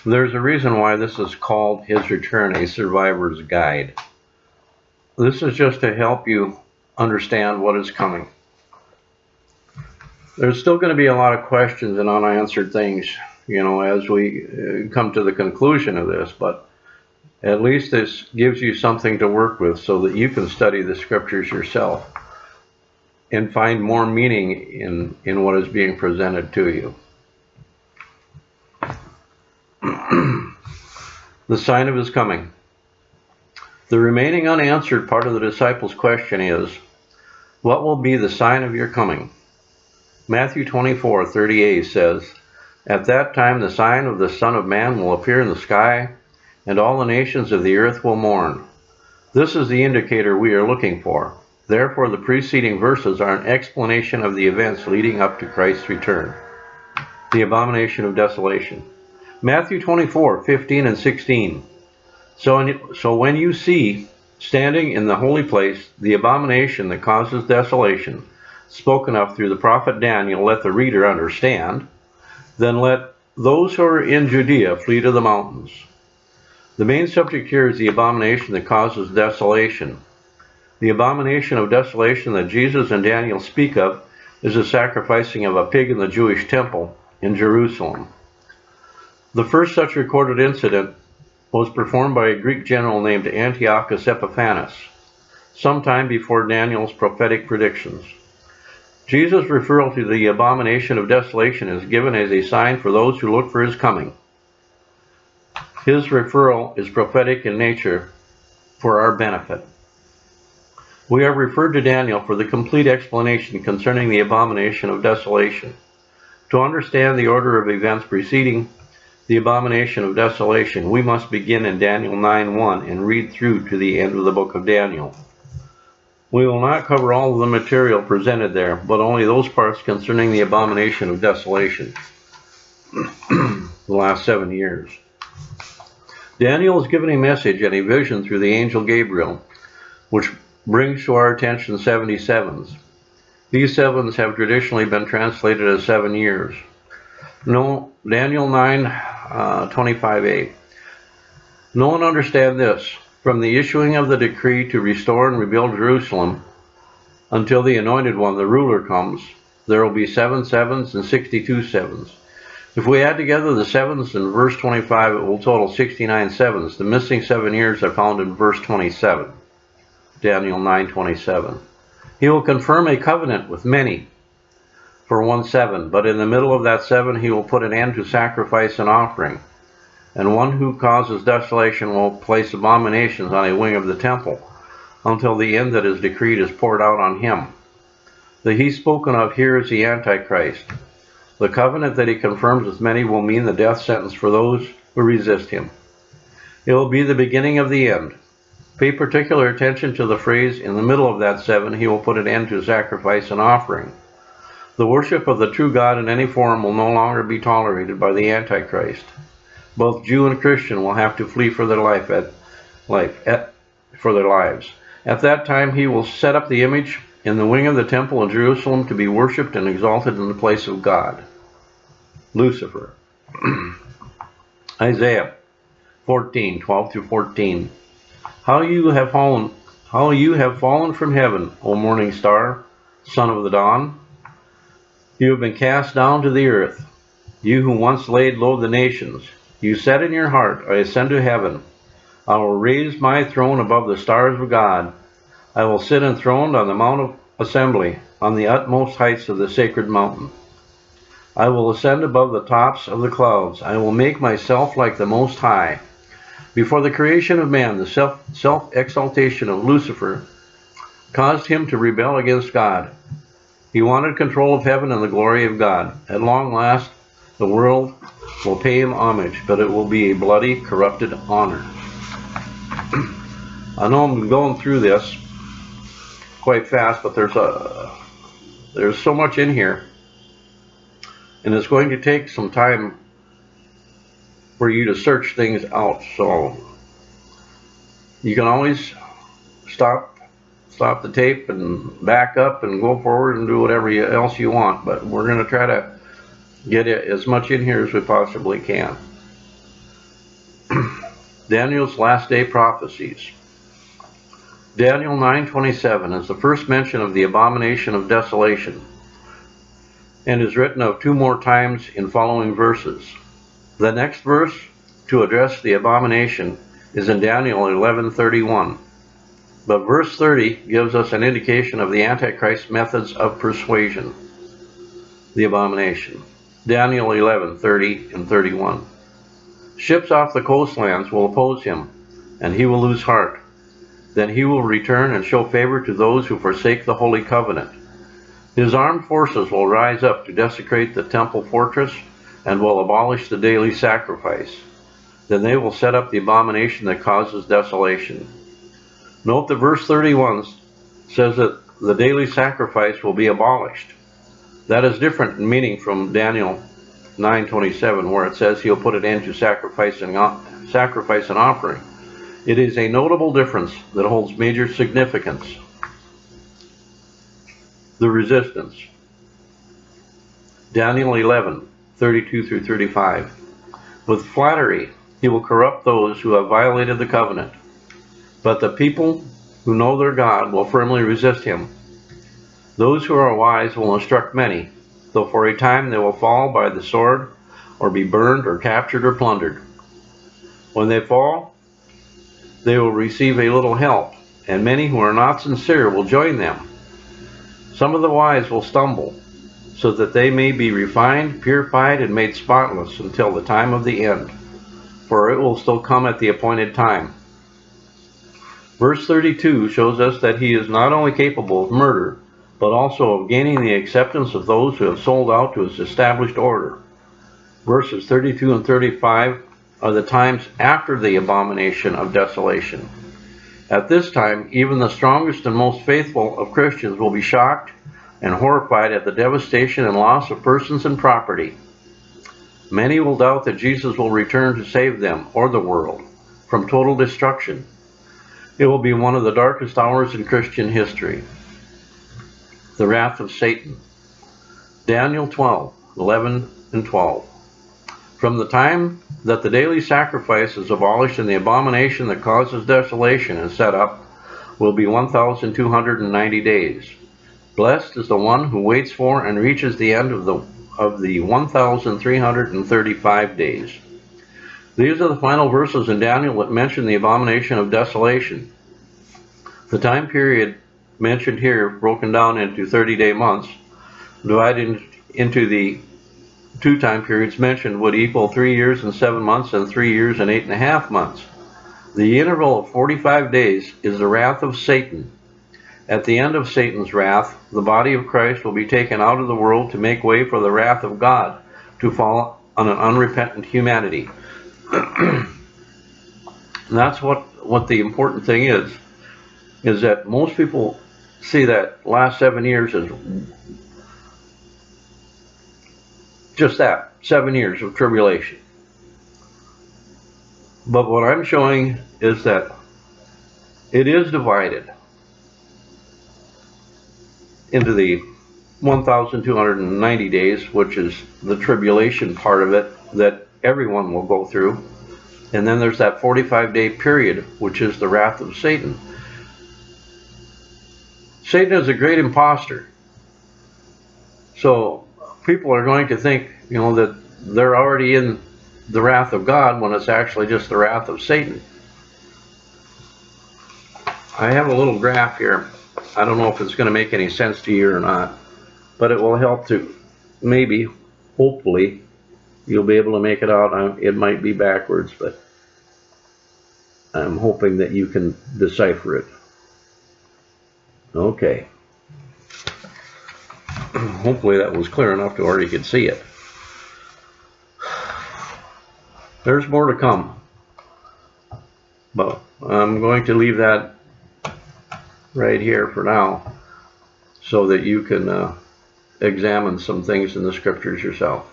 There's a reason why this is called His Return, a Survivor's Guide. This is just to help you understand what is coming. There's still going to be a lot of questions and unanswered things, as we come to the conclusion of this, but at least this gives you something to work with so that you can study the scriptures yourself and find more meaning in what is being presented to you. The sign of his coming. The remaining unanswered part of the disciples' question is, what will be the sign of your coming? Matthew 24:38 says, "At that time the sign of the Son of Man will appear in the sky, and all the nations of the earth will mourn." This is the indicator we are looking for. Therefore, the preceding verses are an explanation of the events leading up to Christ's return. The abomination of desolation. Matthew 24:15 and 16. So when you see, standing in the holy place, the abomination that causes desolation, spoken of through the prophet Daniel, let the reader understand. Then let those who are in Judea flee to the mountains. The main subject here is the abomination that causes desolation. The abomination of desolation that Jesus and Daniel speak of is the sacrificing of a pig in the Jewish temple in Jerusalem. The first such recorded incident was performed by a Greek general named Antiochus Epiphanes, sometime before Daniel's prophetic predictions. Jesus' referral to the abomination of desolation is given as a sign for those who look for his coming. His referral is prophetic in nature for our benefit. We are referred to Daniel for the complete explanation concerning the abomination of desolation. To understand the order of events preceding the abomination of desolation, we must begin in Daniel 9:1 and read through to the end of the book of Daniel. We will not cover all of the material presented there, but only those parts concerning the abomination of desolation, the last 7 years. Daniel is given a message and a vision through the angel Gabriel, which brings to our attention 77s. These sevens have traditionally been translated as 7 years. Daniel 9:25a. No one understand this. From the issuing of the decree to restore and rebuild Jerusalem until the Anointed One, the ruler, comes, there will be 7 sevens and 62 sevens. If we add together the sevens in verse 25, it will total 69 sevens. The missing 7 years are found in verse 27, Daniel 9:27. He will confirm a covenant with many for 1 7, but in the middle of that 7 he will put an end to sacrifice and offering. And one who causes desolation will place abominations on a wing of the temple, until the end that is decreed is poured out on him. The he spoken of here is the Antichrist. The covenant that he confirms with many will mean the death sentence for those who resist him. It will be the beginning of the end. Pay particular attention to the phrase, in the middle of that 7 he will put an end to sacrifice and offering. The worship of the true God in any form will no longer be tolerated by the Antichrist. Both Jew and Christian will have to flee for their lives. At that time he will set up the image in the wing of the temple in Jerusalem to be worshipped and exalted in the place of God. Lucifer. Isaiah 14:12-14. How you have fallen from heaven, O morning star, son of the dawn. You have been cast down to the earth, you who once laid low the nations. You said in your heart, I ascend to heaven. I will raise my throne above the stars of God. I will sit enthroned on the Mount of Assembly, on the utmost heights of the sacred mountain. I will ascend above the tops of the clouds. I will make myself like the Most High. Before the creation of man, the self-exaltation of Lucifer caused him to rebel against God. He wanted control of heaven and the glory of God. At long last, the world will pay him homage, but it will be a bloody, corrupted honor. I know I'm going through this quite fast, but there's so much in here, and it's going to take some time for you to search things out. So you can always stop the tape and back up and go forward and do whatever else you want, but we're going to try to get as much in here as we possibly can. Daniel's last day prophecies. Daniel 9:27 is the first mention of the abomination of desolation, and is written of 2 more times in following verses. The next verse to address the abomination is in Daniel 11:31. But verse 30 gives us an indication of the Antichrist's methods of persuasion, the abomination. Daniel 11:30 and 31. Ships off the coastlands will oppose him, and he will lose heart. Then he will return and show favor to those who forsake the holy covenant. His armed forces will rise up to desecrate the temple fortress and will abolish the daily sacrifice. Then they will set up the abomination that causes desolation. Note that verse 31 says that the daily sacrifice will be abolished. That is different in meaning from Daniel 9:27, where it says he'll put an end to sacrifice and offering. It is a notable difference that holds major significance. The resistance. Daniel 11:32 through 35. With flattery, he will corrupt those who have violated the covenant. But the people who know their God will firmly resist him. Those who are wise will instruct many, though for a time they will fall by the sword, or be burned, or captured, or plundered. When they fall, they will receive a little help, and many who are not sincere will join them. Some of the wise will stumble, so that they may be refined, purified, and made spotless until the time of the end, for it will still come at the appointed time. Verse 32 shows us that he is not only capable of murder, but also of gaining the acceptance of those who have sold out to his established order. Verses 32 and 35 are the times after the abomination of desolation. At this time, even the strongest and most faithful of Christians will be shocked and horrified at the devastation and loss of persons and property. Many will doubt that Jesus will return to save them, or the world, from total destruction. It will be one of the darkest hours in Christian history. The wrath of Satan. Daniel 12:11 and 12. From the time that the daily sacrifice is abolished and the abomination that causes desolation is set up, will be 1,290 days. Blessed is the one who waits for and reaches the end of the 1,335 days. These are the final verses in Daniel that mention the abomination of desolation. The time period mentioned here, broken down into 30-day months, divided into the 2 time periods mentioned, would equal 3 years and 7 months and 3 years and 8.5 months. The interval of 45 days is the wrath of Satan. At the end of Satan's wrath, the body of Christ will be taken out of the world to make way for the wrath of God to fall on an unrepentant humanity. And that's what the important thing is that most people see that last 7 years as just that, 7 years of tribulation. But what I'm showing is that it is divided into the 1,290 days, which is the tribulation part of it that everyone will go through. And then there's that 45-day period, which is the wrath of Satan. Satan is a great imposter. So people are going to think, that they're already in the wrath of God when it's actually just the wrath of Satan. I have a little graph here. I don't know if it's going to make any sense to you or not, but it will help to maybe, hopefully, you'll be able to make it out. It might be backwards, but I'm hoping that you can decipher it. Okay. Hopefully that was clear enough to where you could see it. There's more to come, but I'm going to leave that right here for now so that you can examine some things in the scriptures yourself.